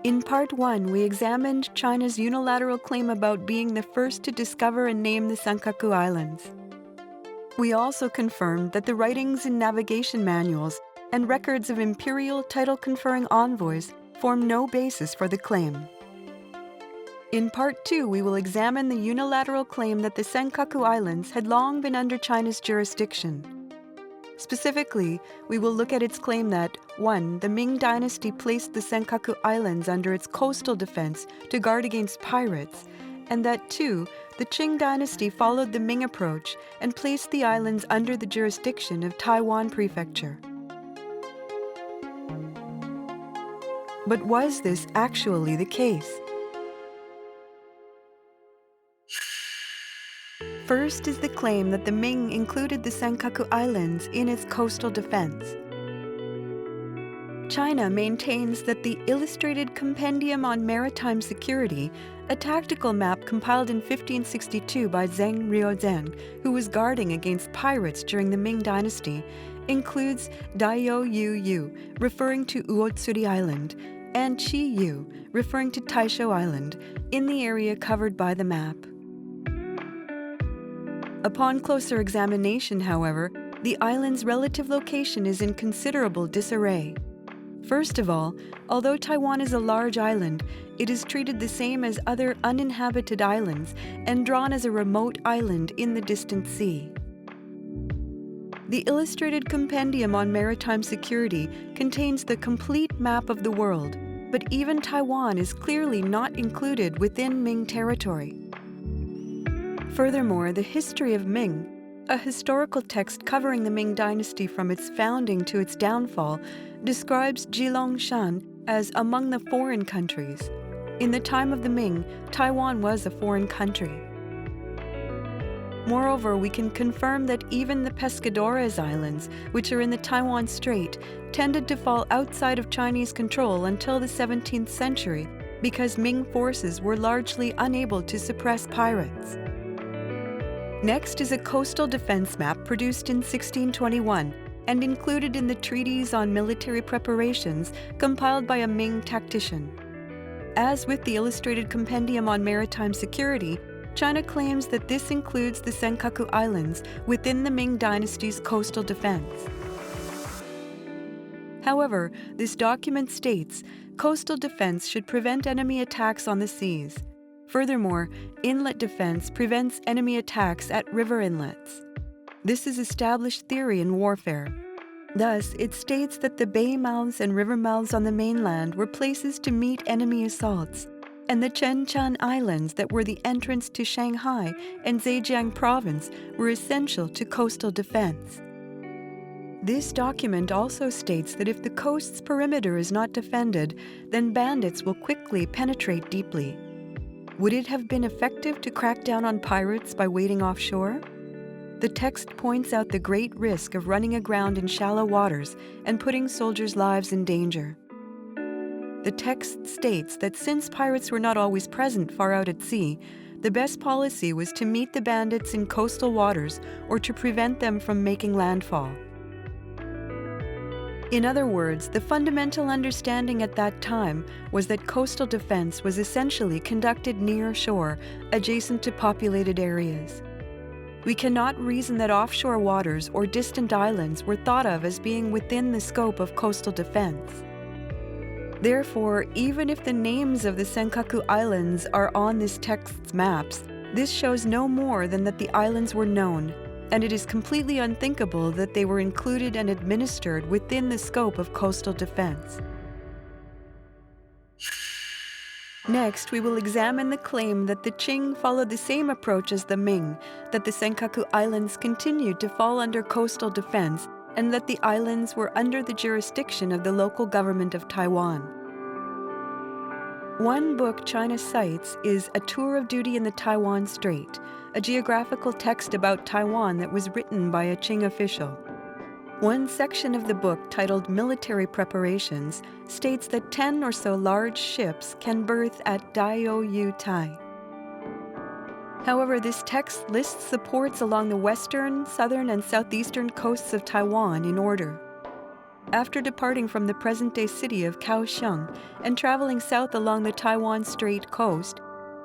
In Part 1, we examined China's unilateral claim about being the first to discover and name the Senkaku Islands. We also confirmed that the writings in navigation manuals and records of imperial title-conferring envoys form no basis for the claim. In Part 2, we will examine the unilateral claim that the Senkaku Islands had long been under China's jurisdiction. Specifically, we will look at its claim that 1. The Ming Dynasty placed the Senkaku Islands under its coastal defense to guard against pirates, and that 2. The Qing Dynasty followed the Ming approach and placed the islands under the jurisdiction of Taiwan Prefecture. But was this actually the case? First is the claim that the Ming included the Senkaku Islands in its coastal defense. China maintains that the Illustrated Compendium on Maritime Security, a tactical map compiled in 1562 by Zheng Riozhen, who was guarding against pirates during the Ming Dynasty, includes Daiyou Yu, referring to Uotsuri Island, and Chi Yu, referring to Taisho Island, in the area covered by the map. Upon closer examination, however, the island's relative location is in considerable disarray. First of all, although Taiwan is a large island, it is treated the same as other uninhabited islands and drawn as a remote island in the distant sea. The Illustrated Compendium on Maritime Security contains the complete map of the world, but even Taiwan is clearly not included within Ming territory. Furthermore, the History of Ming, a historical text covering the Ming Dynasty from its founding to its downfall, describes Jilongshan as among the foreign countries. In the time of the Ming, Taiwan was a foreign country. Moreover, we can confirm that even the Pescadores Islands, which are in the Taiwan Strait, tended to fall outside of Chinese control until the 17th century because Ming forces were largely unable to suppress pirates. Next is a coastal defense map produced in 1621 and included in the Treaties on Military Preparations compiled by a Ming tactician. As with the Illustrated Compendium on Maritime Security, China claims that this includes the Senkaku Islands within the Ming Dynasty's coastal defense. However, this document states coastal defense should prevent enemy attacks on the seas. Furthermore, inlet defense prevents enemy attacks at river inlets. This is established theory in warfare. Thus, it states that the bay mouths and river mouths on the mainland were places to meet enemy assaults, and the Chenchan Islands that were the entrance to Shanghai and Zhejiang Province were essential to coastal defense. This document also states that if the coast's perimeter is not defended, then bandits will quickly penetrate deeply. Would it have been effective to crack down on pirates by waiting offshore? The text points out the great risk of running aground in shallow waters and putting soldiers' lives in danger. The text states that since pirates were not always present far out at sea, the best policy was to meet the bandits in coastal waters or to prevent them from making landfall. In other words, the fundamental understanding at that time was that coastal defense was essentially conducted near shore, adjacent to populated areas. We cannot reason that offshore waters or distant islands were thought of as being within the scope of coastal defense. Therefore, even if the names of the Senkaku Islands are on this text's maps, this shows no more than that the islands were known, and it is completely unthinkable that they were included and administered within the scope of coastal defense. Next, we will examine the claim that the Qing followed the same approach as the Ming, that the Senkaku Islands continued to fall under coastal defense, and that the islands were under the jurisdiction of the local government of Taiwan. One book China cites is A Tour of Duty in the Taiwan Strait, a geographical text about Taiwan that was written by a Qing official. One section of the book, titled Military Preparations, states that 10 or so large ships can berth at Daiyou Yu Tai. However, this text lists the ports along the western, southern, and southeastern coasts of Taiwan in order. After departing from the present-day city of Kaohsiung and traveling south along the Taiwan Strait coast,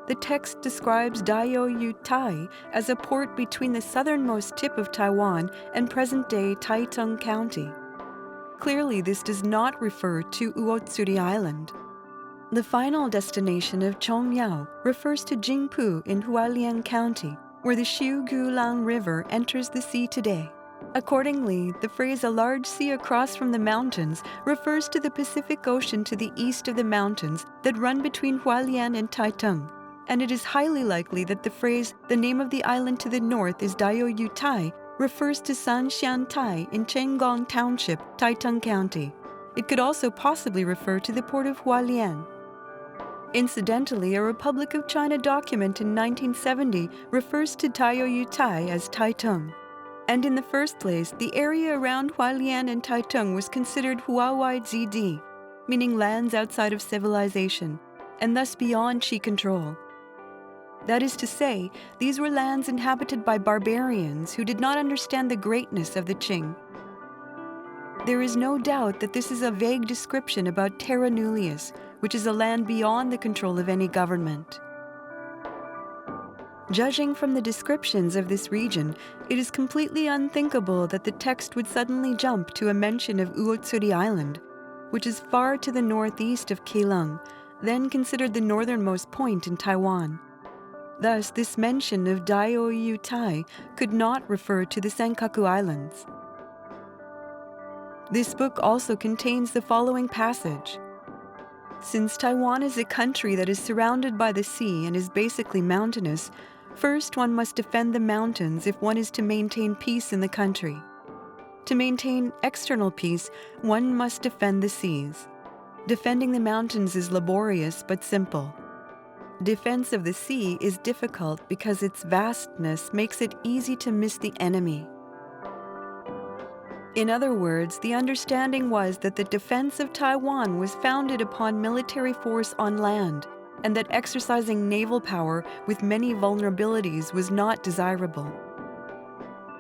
the text describes Daoyu Tai as a port between the southernmost tip of Taiwan and present-day Taitung County. Clearly, this does not refer to Uotsuri Island. The final destination of Chongyao refers to Jingpu in Hualien County, where the Xiugulang River enters the sea today. Accordingly, the phrase "a large sea across from the mountains" refers to the Pacific Ocean to the east of the mountains that run between Hualien and Taitung, and it is highly likely that the phrase "the name of the island to the north is Daoyu Tai" refers to Sanshan Tai in Chenggong Township, Taitung County. It could also possibly refer to the port of Hualien. Incidentally, a Republic of China document in 1970 refers to Daoyu Tai as Taitung. And in the first place, the area around Hualien and Taitung was considered Huawai Zidi, meaning lands outside of civilization, and thus beyond Qi control. That is to say, these were lands inhabited by barbarians who did not understand the greatness of the Qing. There is no doubt that this is a vague description about Terra Nullius, which is a land beyond the control of any government. Judging from the descriptions of this region, it is completely unthinkable that the text would suddenly jump to a mention of Uotsuri Island, which is far to the northeast of Keelung, then considered the northernmost point in Taiwan. Thus, this mention of Daoyu Tai could not refer to the Senkaku Islands. This book also contains the following passage. Since Taiwan is a country that is surrounded by the sea and is basically mountainous, first one must defend the mountains if one is to maintain peace in the country. To maintain external peace, one must defend the seas. Defending the mountains is laborious but simple. Defense of the sea is difficult because its vastness makes it easy to miss the enemy. In other words, the understanding was that the defense of Taiwan was founded upon military force on land, and that exercising naval power with many vulnerabilities was not desirable.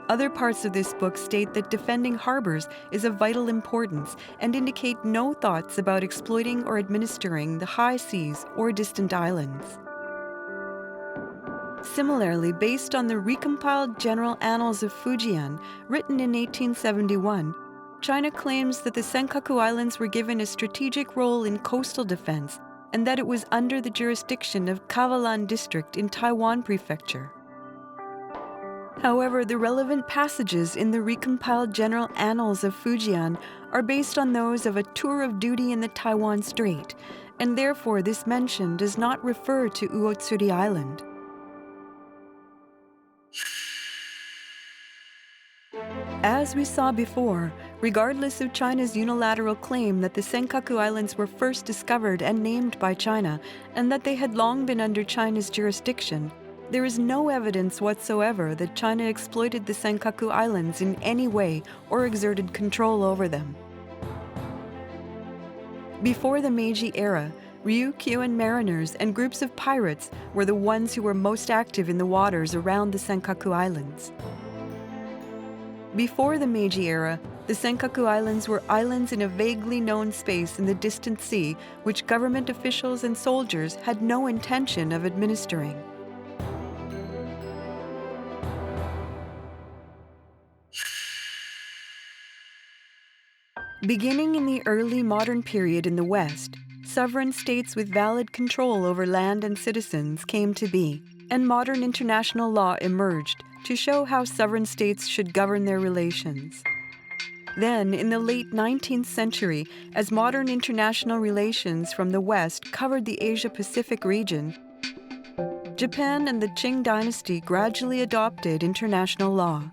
Other parts of this book state that defending harbors is of vital importance and indicate no thoughts about exploiting or administering the high seas or distant islands. Similarly, based on the recompiled General Annals of Fujian, written in 1871, China claims that the Senkaku Islands were given a strategic role in coastal defense and that it was under the jurisdiction of Kavalan District in Taiwan Prefecture. However, the relevant passages in the recompiled General Annals of Fujian are based on those of a tour of duty in the Taiwan Strait, and therefore this mention does not refer to Uotsuri Island. As we saw before, regardless of China's unilateral claim that the Senkaku Islands were first discovered and named by China, and that they had long been under China's jurisdiction, there is no evidence whatsoever that China exploited the Senkaku Islands in any way or exerted control over them. Before the Meiji era, Ryukyu mariners and groups of pirates were the ones who were most active in the waters around the Senkaku Islands. Before the Meiji era, the Senkaku Islands were islands in a vaguely known space in the distant sea which government officials and soldiers had no intention of administering. Beginning in the early modern period in the West, sovereign states with valid control over land and citizens came to be, and modern international law emerged to show how sovereign states should govern their relations. Then, in the late 19th century, as modern international relations from the West covered the Asia-Pacific region, Japan and the Qing dynasty gradually adopted international law.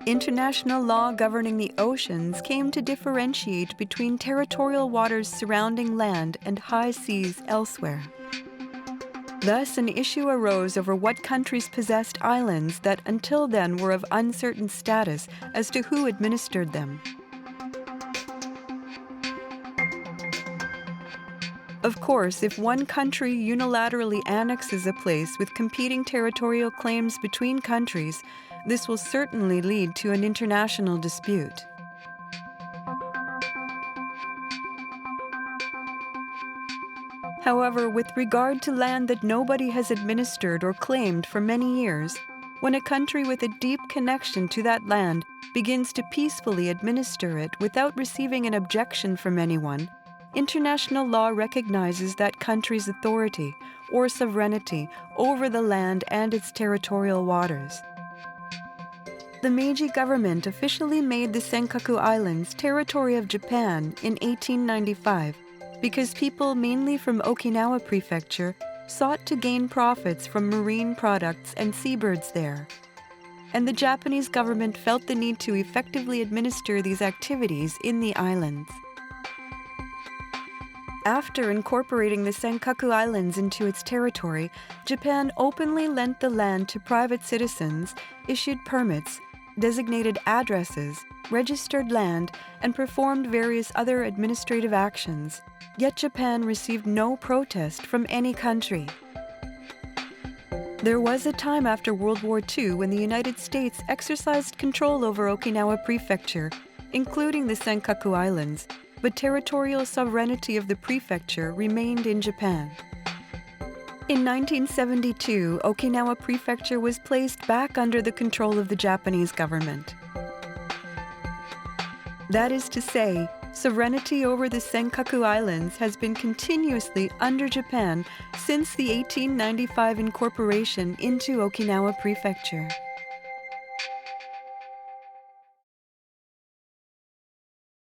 International law governing the oceans came to differentiate between territorial waters surrounding land and high seas elsewhere. Thus, an issue arose over what countries possessed islands that until then were of uncertain status as to who administered them. Of course, if one country unilaterally annexes a place with competing territorial claims between countries, this will certainly lead to an international dispute. However, with regard to land that nobody has administered or claimed for many years, when a country with a deep connection to that land begins to peacefully administer it without receiving an objection from anyone, international law recognizes that country's authority or sovereignty over the land and its territorial waters. The Meiji government officially made the Senkaku Islands territory of Japan in 1895 because people mainly from Okinawa Prefecture sought to gain profits from marine products and seabirds there. And the Japanese government felt the need to effectively administer these activities in the islands. After incorporating the Senkaku Islands into its territory, Japan openly lent the land to private citizens, issued permits, designated addresses, registered land, and performed various other administrative actions. Yet Japan received no protest from any country. There was a time after World War II when the United States exercised control over Okinawa Prefecture, including the Senkaku Islands, but territorial sovereignty of the prefecture remained in Japan. In 1972, Okinawa Prefecture was placed back under the control of the Japanese government. That is to say, sovereignty over the Senkaku Islands has been continuously under Japan since the 1895 incorporation into Okinawa Prefecture.